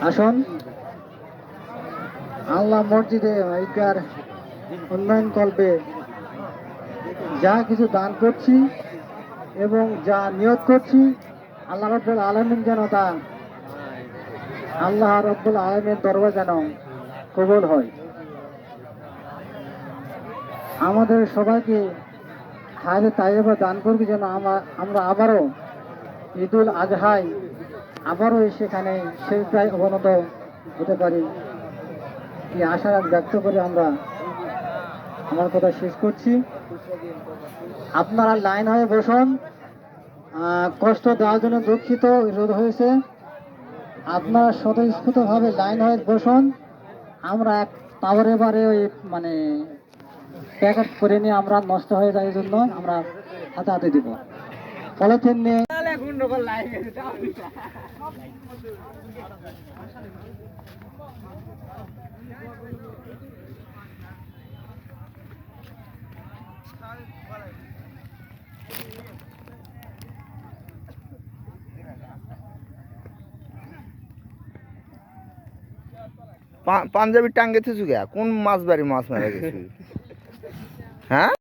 আসুন আল্লাহ মসজিদে ঈদগার উন্নয়ন কল্পে যা কিছু দান করছি এবং যা নিয়ত করছি আল্লাহ রব্বুল আলামিন যেন তা আল্লাহ রব্বুল আলামিনের দরবার যেন কবুল হয়। আমাদের সবাইকে হায়রে তাইয়্যিবা দান করবি যেন আমরা আবারও ঈদুল আজহায় আবারও সেখানে সেজদায় অবনত হতে পারি, এই আশা ব্যক্ত করে আমরা আমার কথা শেষ করছি। আপনারা লাইন হয়ে বসুন। কষ্ট দেওয়ার জন্য দুঃখিত, রোদ হয়েছে। আপনারা স্বতঃস্ফূর্তভাবে লাইন হয়ে বসুন। আমরা এক টাওয়ারে বারে ওই মানে প্যাকেট করে নিয়ে আমরা নষ্ট হয়ে যায় এই জন্য আমরা হাতে হাতে দিব। পলিথিন নিয়ে পাঞ্জাবি টাঙ্গে থুসু গা কোন মাছ বাড়ি মাছ মারা গেছে হ্যাঁ।